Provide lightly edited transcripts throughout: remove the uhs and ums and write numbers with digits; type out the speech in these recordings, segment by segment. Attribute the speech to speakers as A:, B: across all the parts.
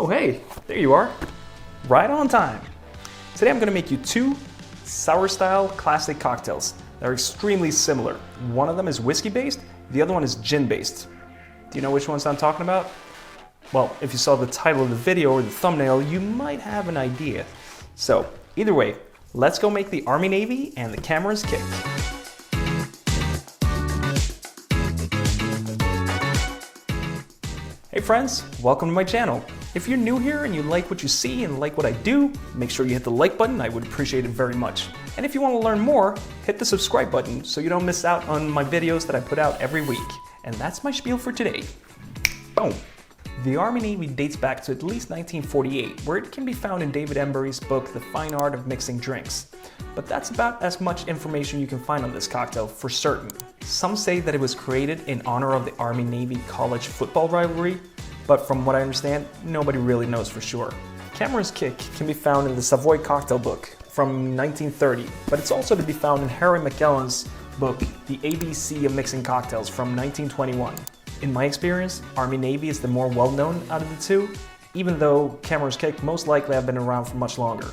A: Oh, hey, there you are. Right on time. Today I'm gonna make you two sour style classic cocktails that are extremely similar. One of them is whiskey based, the other one is gin based. Do you know which ones I'm talking about? Well, if you saw the title of the video or the thumbnail, you might have an idea. So, either way, let's go make the Army Navy and the cameras kick. Hey friends, welcome to my channel. If you're new here and you like what you see and like what I do, make sure you hit the like button, I would appreciate it very much. And if you want to learn more, hit the subscribe button so you don't miss out on my videos that I put out every week. And that's my spiel for today. Boom! The Army Navy dates back to at least 1948, where it can be found in David Embury's book, The Fine Art of Mixing Drinks. But that's about as much information you can find on this cocktail for certain. Some say that it was created in honor of the Army-Navy college football rivalry, but from what I understand, nobody really knows for sure. Cameron's Kick can be found in the Savoy Cocktail Book from 1930, but it's also to be found in Harry McKellen's book, The ABC of Mixing Cocktails from 1921. In my experience, Army-Navy is the more well-known out of the two, even though Cameron's Kick most likely have been around for much longer.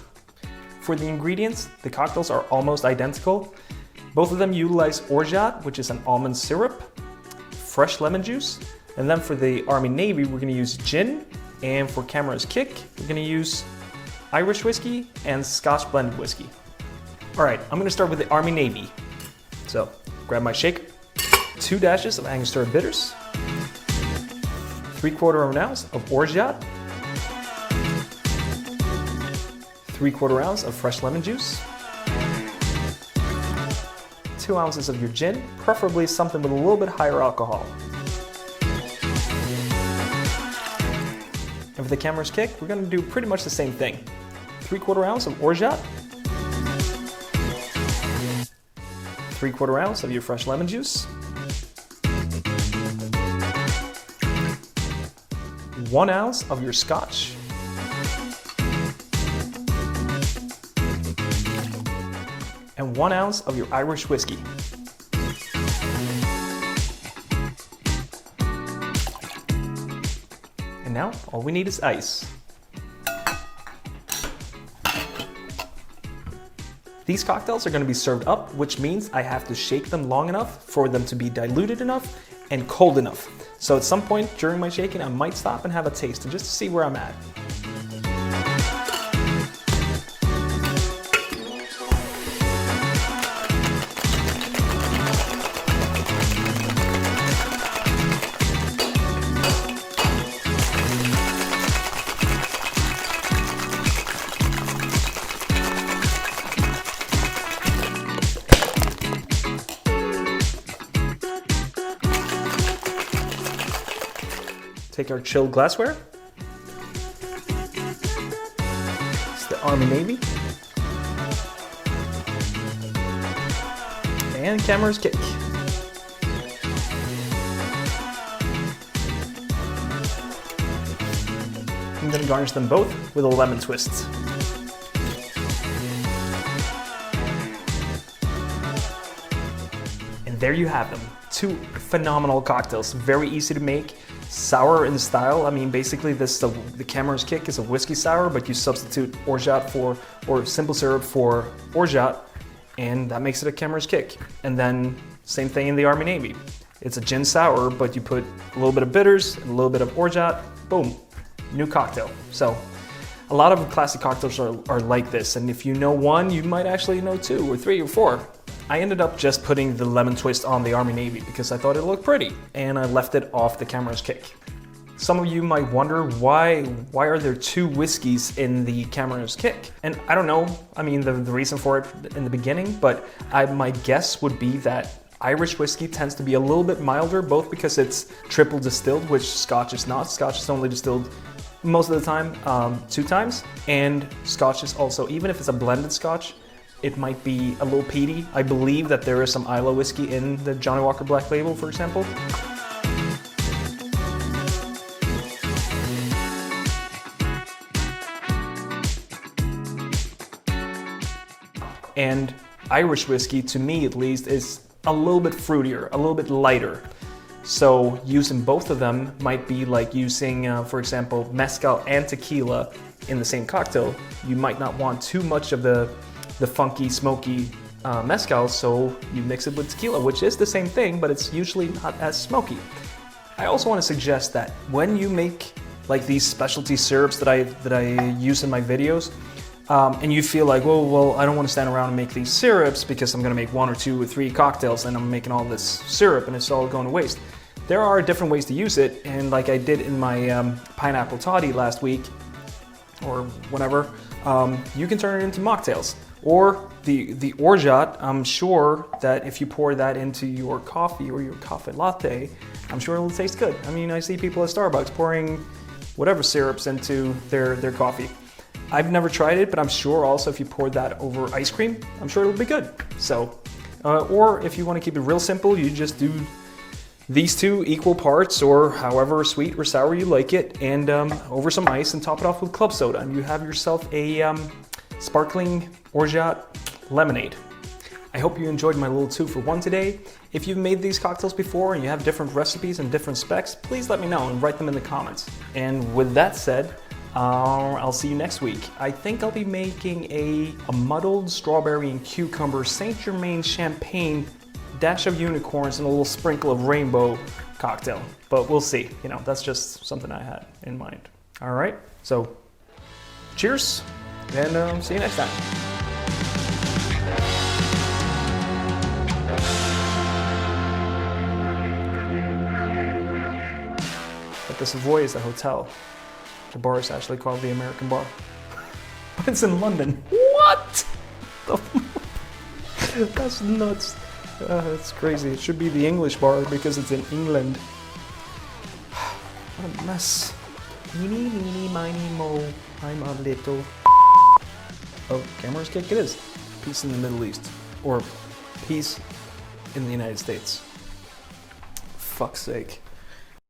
A: For the ingredients, the cocktails are almost identical. Both of them utilize Orgeat, which is an almond syrup, fresh lemon juice, and then for the Army Navy, we're going to use gin, and for Cameron's Kick, we're going to use Irish whiskey and Scotch blended whiskey. All right, I'm going to start with the Army Navy. So, grab my shaker, 2 dashes of Angostura Bitters, 3/4 of an ounce of Orgeat, 3/4 ounce of fresh lemon juice, 2 ounces of your gin, preferably something with a little bit higher alcohol. And for the Cameron's Kick, we're going to do pretty much the same thing. 3/4 ounce of Orgeat, 3/4 ounce of your fresh lemon juice, 1 ounce of your Scotch, and 1 ounce of your Irish whiskey. And now, all we need is ice. These cocktails are going to be served up, which means I have to shake them long enough for them to be diluted enough and cold enough. So at some point during my shaking, I might stop and have a taste just to see where I'm at. Take our chilled glassware. It's the Army Navy. And Cameron's Kick. I'm going to garnish them both with a lemon twist. And there you have them. 2 phenomenal cocktails, very easy to make. Sour in style. I mean, basically the Cameron's Kick is a whiskey sour, but you substitute Orgeat or simple syrup for Orgeat, and that makes it a Cameron's Kick. And then same thing in the Army Navy. It's a gin sour, but you put a little bit of bitters and a little bit of Orgeat, boom, new cocktail. So a lot of classic cocktails are like this, and if you know one, you might actually know 2 or 3 or 4. I ended up just putting the lemon twist on the Army Navy because I thought it looked pretty, and I left it off the Cameron's Kick. Some of you might wonder why are there 2 whiskeys in the Cameron's Kick? And I don't know, I mean the reason for it in the beginning, but my guess would be that Irish whiskey tends to be a little bit milder, both because it's triple distilled, which Scotch is not. Scotch is only distilled most of the time 2 times, and Scotch is also, even if it's a blended Scotch, it might be a little peaty. I believe that there is some Islay whiskey in the Johnnie Walker Black Label, for example. And Irish whiskey, to me at least, is a little bit fruitier, a little bit lighter. So using both of them might be like using, for example, mezcal and tequila in the same cocktail. You might not want too much of the funky, smoky mezcal, so you mix it with tequila, which is the same thing, but it's usually not as smoky. I also want to suggest that when you make like these specialty syrups that I use in my videos, and you feel like, well, I don't want to stand around and make these syrups because I'm going to make 1 or 2 or 3 cocktails and I'm making all this syrup and it's all going to waste. There are different ways to use it, and like I did in my pineapple toddy last week, or whatever, you can turn it into mocktails. Or the Orgeat, I'm sure that if you pour that into your coffee or your coffee latte, I'm sure it'll taste good. I mean, I see people at Starbucks pouring whatever syrups into their coffee. I've never tried it, but I'm sure also if you pour that over ice cream, I'm sure it'll be good. So, or if you want to keep it real simple, you just do these 2 equal parts, or however sweet or sour you like it, and over some ice, and top it off with club soda, and you have yourself a sparkling Orgeat lemonade. I hope you enjoyed my little 2-for-1 today. If you've made these cocktails before and you have different recipes and different specs, please let me know and write them in the comments. And with that said, I'll see you next week. I think I'll be making a muddled strawberry and cucumber Saint Germain champagne, dash of unicorns, and a little sprinkle of rainbow cocktail. But we'll see. You know, that's just something I had in mind. All right, so cheers, and see you next time. But the Savoy is the hotel. The bar is actually called the American Bar. But it's in London. What? That's nuts. That's crazy. It should be the English bar because it's in England. What a mess. Eeny, meeny, miny, mo. I'm a little... Oh, camera's kick it is. Peace in the Middle East. Or peace in the United States. Fuck's sake.